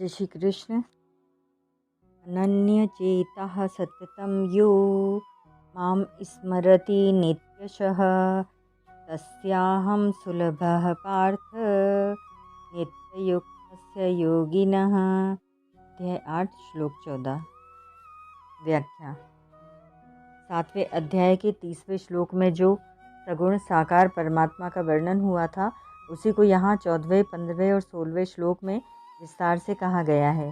जय श्री कृष्ण। अनन्यचेतः सततं यो मां स्मरति नित्यशः तस्याहं सुलभः पार्थ नित्ययुक्तस्य योगिनः। अध्याय 8 श्लोक 14। व्याख्या। 7वें अध्याय के 30वें श्लोक में जो सगुण साकार परमात्मा का वर्णन हुआ था उसी को यहाँ 14वें, 15वें और 16वें श्लोक में विस्तार से कहा गया है।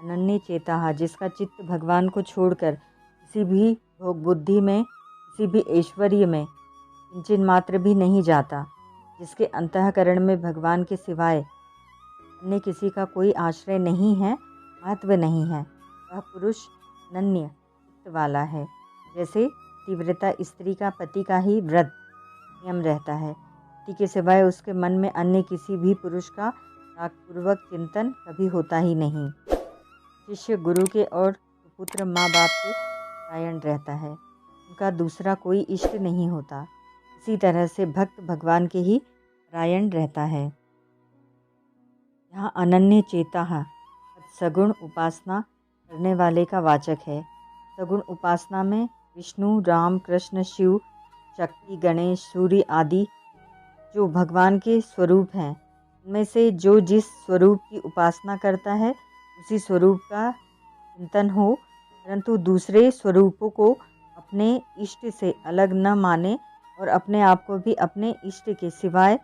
अनन्य चेता, जिसका चित्त भगवान को छोड़कर किसी भी भोग बुद्धि में, किसी भी ऐश्वर्य में किंचन मात्र भी नहीं जाता, जिसके अंतःकरण में भगवान के सिवाय अन्य किसी का कोई आश्रय नहीं है, महत्व नहीं है, वह पुरुष अनन्य चित्त वाला है। जैसे तीव्रता स्त्री का पति का ही व्रत नियम रहता है, पति के सिवाय उसके मन में अन्य किसी भी पुरुष का रागपूर्वक चिंतन कभी होता ही नहीं। शिष्य गुरु के और पुत्र माँ बाप के परायण रहता है, उनका दूसरा कोई इष्ट नहीं होता। इसी तरह से भक्त भगवान के ही परायण रहता है। यहाँ अनन्य चेता सगुण उपासना करने वाले का वाचक है। सगुण उपासना में विष्णु, राम, कृष्ण, शिव, शक्ति, गणेश, सूर्य आदि जो भगवान के स्वरूप हैं, उनमें से जो जिस स्वरूप की उपासना करता है उसी स्वरूप का चिंतन हो, परंतु दूसरे स्वरूपों को अपने इष्ट से अलग न माने और अपने आप को भी अपने इष्ट के सिवाय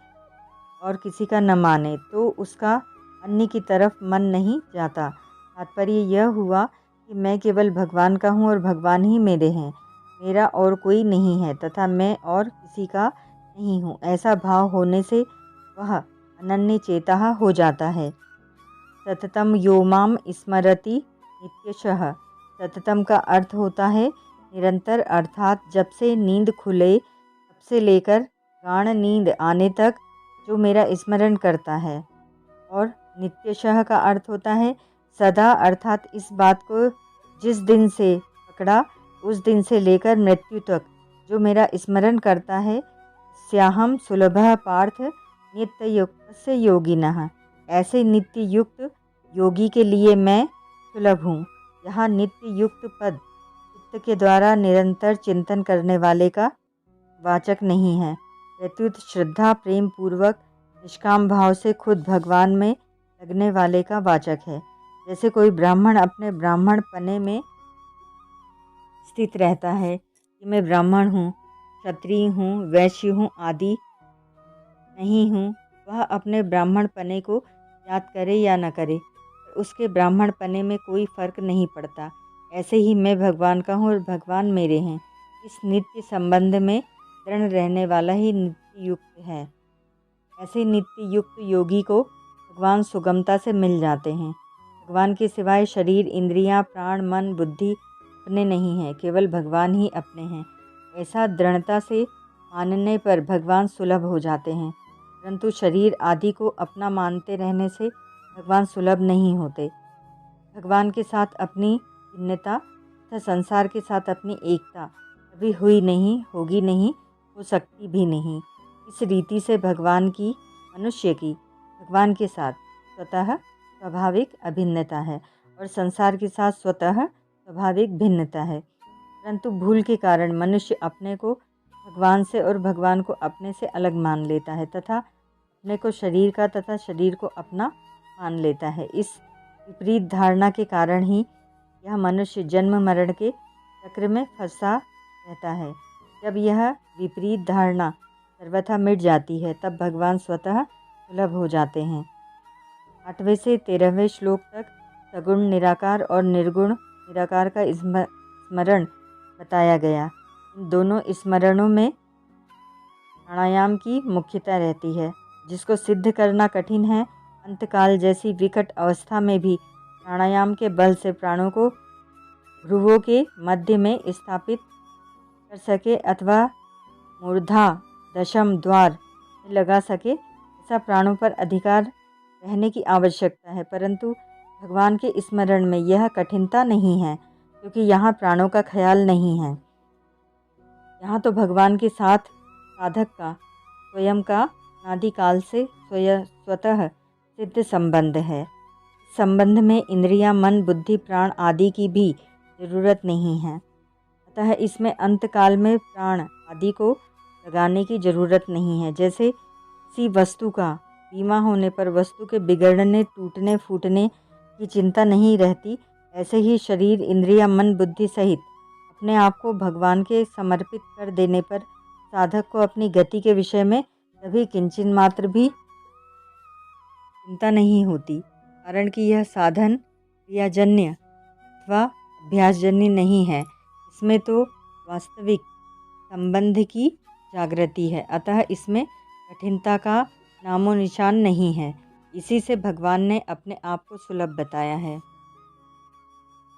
और किसी का न माने, तो उसका अन्य की तरफ मन नहीं जाता। तात्पर्य यह हुआ कि मैं केवल भगवान का हूँ और भगवान ही मेरे हैं, मेरा और कोई नहीं है तथा मैं और किसी का नहीं हूँ। ऐसा भाव होने से वह अनन्य चेता हो जाता है। सततम यो माम स्मरति नित्यशः। सततम का अर्थ होता है निरंतर, अर्थात जब से नींद खुले तब से लेकर गाढ़ नींद आने तक जो मेरा स्मरण करता है। और नित्यशः का अर्थ होता है सदा, अर्थात इस बात को जिस दिन से पकड़ा उस दिन से लेकर मृत्यु तक जो मेरा स्मरण करता है। स्याहम सुलभः पार्थ नित्य युक्त से योगिनः। ऐसे नित्य युक्त योगी के लिए मैं सुलभ हूँ। यहाँ नित्य युक्त पद चित्त के द्वारा निरंतर चिंतन करने वाले का वाचक नहीं है, प्रत्युत श्रद्धा प्रेम पूर्वक निष्काम भाव से खुद भगवान में लगने वाले का वाचक है। जैसे कोई ब्राह्मण अपने ब्राह्मण पने में स्थित रहता है कि मैं ब्राह्मण हूँ, क्षत्रिय हूँ, वैश्य हूँ आदि नहीं हूँ, वह अपने ब्राह्मण पने को याद करे या न करे, उसके ब्राह्मण पने में कोई फर्क नहीं पड़ता। ऐसे ही मैं भगवान का हूँ और भगवान मेरे हैं। इस नित्य संबंध में दृढ़ रहने वाला ही नित्य युक्त है। ऐसे नित्य युक्त योगी को भगवान सुगमता से मिल जाते हैं। भगवान के सिवाय शरीर, इंद्रियां, प्राण, मन, बुद्धि अपने नहीं हैं, केवल भगवान ही अपने हैं। ऐसा दृढ़ता से मानने पर भगवान सुलभ हो जाते हैं, परंतु शरीर आदि को अपना मानते रहने से भगवान सुलभ नहीं होते। भगवान के साथ अपनी भिन्नता तथा संसार के साथ अपनी एकता कभी हुई नहीं, होगी नहीं, हो सकती भी नहीं। इस रीति से भगवान की, मनुष्य की भगवान के साथ स्वतः स्वाभाविक अभिन्नता है और संसार के साथ स्वतः स्वाभाविक भिन्नता है, परंतु भूल के कारण मनुष्य अपने को भगवान से और भगवान को अपने से अलग मान लेता है तथा अपने को शरीर का तथा शरीर को अपना मान लेता है। इस विपरीत धारणा के कारण ही यह मनुष्य जन्म मरण के चक्र में फंसा रहता है। जब यह विपरीत धारणा सर्वथा मिट जाती है तब भगवान स्वतः सुलभ हो जाते हैं। 8वें से 13वें श्लोक तक सगुण निराकार और निर्गुण निराकार का स्मरण बताया गया। इन दोनों स्मरणों में प्राणायाम की मुख्यता रहती है, जिसको सिद्ध करना कठिन है। अंतकाल जैसी विकट अवस्था में भी प्राणायाम के बल से प्राणों को भ्रुवों के मध्य में स्थापित कर सके अथवा मूर्धा दशम द्वार में लगा सके, ऐसा प्राणों पर अधिकार रहने की आवश्यकता है। परंतु भगवान के स्मरण में यह कठिनता नहीं है, क्योंकि यहाँ प्राणों का ख्याल नहीं है। यहाँ तो भगवान के साथ साधक का स्वयं का अनादिकाल से स्वतः सिद्ध संबंध है। संबंध में इंद्रियां, मन, बुद्धि, प्राण आदि की भी जरूरत नहीं है। अतः इसमें अंतकाल में प्राण आदि को लगाने की जरूरत नहीं है। जैसे किसी वस्तु का बीमा होने पर वस्तु के बिगड़ने, टूटने, फूटने की चिंता नहीं रहती, ऐसे ही शरीर, इंद्रियां, मन, बुद्धि सहित अपने आप को भगवान के समर्पित कर देने पर साधक को अपनी गति के विषय में कभी किंचित मात्र भी चिंता नहीं होती, कारण कि यह साधन क्रियाजन्य अथवा अभ्यासजन्य नहीं है। इसमें तो वास्तविक संबंध की जागृति है, अतः इसमें कठिनता का नामो निशान नहीं है। इसी से भगवान ने अपने आप को सुलभ बताया है।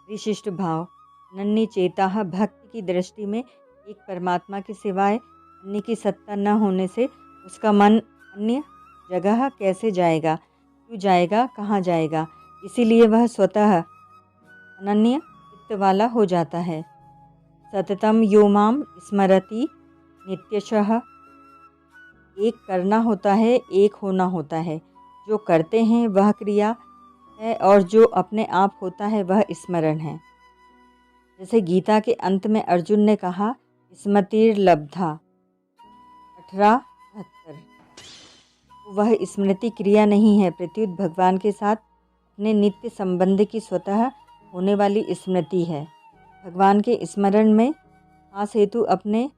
विशिष्ट भाव। अनन्य चेता भक्त की दृष्टि में एक परमात्मा के सिवाय अन्य की सत्ता न होने से उसका मन अन्य जगह कैसे जाएगा, क्यों जाएगा, कहाँ जाएगा। इसीलिए वह स्वतः अनन्य चित्त वाला हो जाता है। सततम यो माम स्मरति नित्यशः। एक करना होता है, एक होना होता है। जो करते हैं वह क्रिया है और जो अपने आप होता है वह स्मरण है। जैसे गीता के अंत में अर्जुन ने कहा, स्मृतिर्लब्धा 18:72। वह स्मृति क्रिया नहीं है, प्रत्युत भगवान के साथ अपने नित्य संबंध की स्वतः होने वाली स्मृति है। भगवान के स्मरण में खास हेतु अपने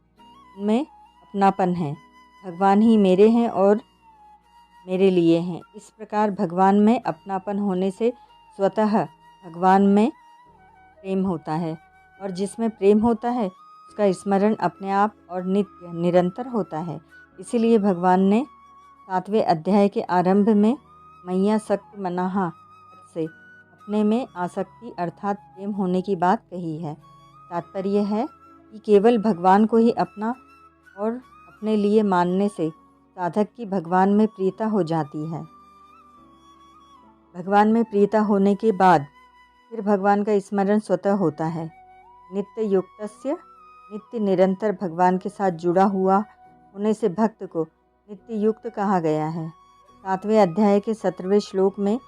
में अपनापन है। भगवान ही मेरे हैं और मेरे लिए हैं। इस प्रकार भगवान में अपनापन होने से स्वतः भगवान में प्रेम होता है, और जिसमें प्रेम होता है उसका स्मरण अपने आप और नित्य निरंतर होता है। इसीलिए भगवान ने 7वें अध्याय के आरंभ में मैया सक्त मनाहा से अपने में आसक्ति अर्थात प्रेम होने की बात कही है। तात्पर्य है कि केवल भगवान को ही अपना और अपने लिए मानने से साधक की भगवान में प्रियता हो जाती है। भगवान में प्रियता होने के बाद फिर भगवान का स्मरण स्वतः होता है। नित्य युक्तस्य, नित्य निरंतर भगवान के साथ जुड़ा हुआ होने से भक्त को नित्य युक्त कहा गया है। 7वें अध्याय के 17वें श्लोक में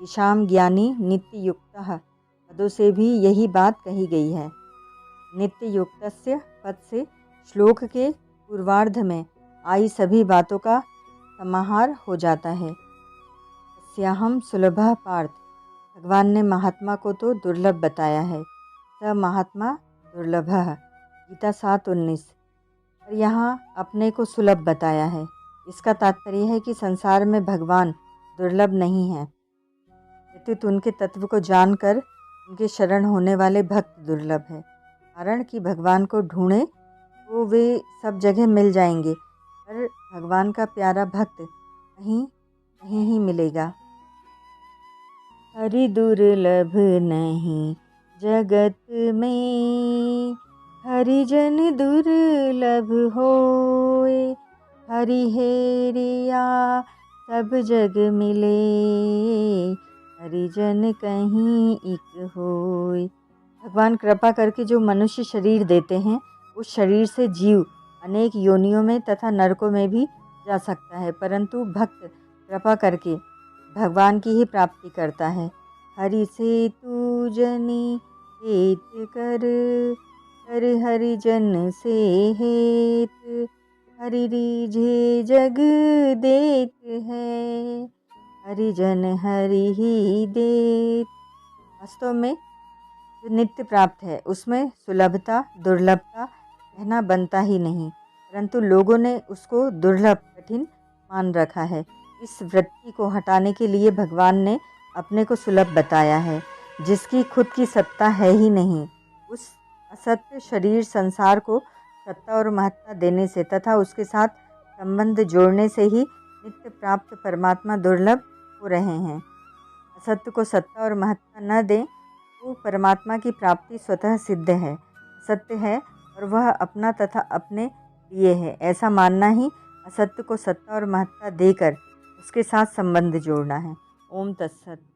ईशाम ज्ञानी नित्य युक्तः पदों से भी यही बात कही गई है। नित्य युक्तस्य पद से श्लोक के पूर्वार्ध में आई सभी बातों का समाहार हो जाता है। स्याहम सुलभः पार्थ। भगवान ने महात्मा को तो दुर्लभ बताया है, स महात्मा दुर्लभः गीता 7:19। और यहाँ अपने को सुलभ बताया है। इसका तात्पर्य है कि संसार में भगवान दुर्लभ नहीं है, प्रत्युत उनके तत्व को जानकर उनके शरण होने वाले भक्त दुर्लभ है। कारण कि भगवान को ढूंढे तो वे सब जगह मिल जाएंगे, पर भगवान का प्यारा भक्त कहीं कहीं ही मिलेगा। हरि दुर्लभ नहीं जगत में, हरिजन दुर्लभ होए। हरि हेरिया सब जग मिले, हरिजन कहीं एक होए। भगवान कृपा करके जो मनुष्य शरीर देते हैं, उस शरीर से जीव अनेक योनियों में तथा नरकों में भी जा सकता है, परंतु भक्त कृपा करके भगवान की ही प्राप्ति करता है। हरि से तू जनी हेत कर, कर हरिजन से हेत। हरि रीझे जग देत है, हरिजन हरि ही देत। वास्तव में जो नित्य प्राप्त है उसमें सुलभता दुर्लभता कहना बनता ही नहीं, परंतु लोगों ने उसको दुर्लभ कठिन मान रखा है। इस वृत्ति को हटाने के लिए भगवान ने अपने को सुलभ बताया है, जिसकी खुद की सत्ता है ही नहीं। उस असत्य शरीर संसार को सत्ता और महत्ता देने से तथा उसके साथ संबंध जोड़ने से ही नित्य प्राप्त परमात्मा दुर्लभ हो रहे हैं। असत्य को सत्ता और महत्ता न दें तो परमात्मा की प्राप्ति स्वतः सिद्ध है। सत्य है और वह अपना तथा अपने लिए है, ऐसा मानना ही असत्य को सत्ता और महत्ता देकर उसके साथ संबंध जोड़ना है। ओम तत्सत।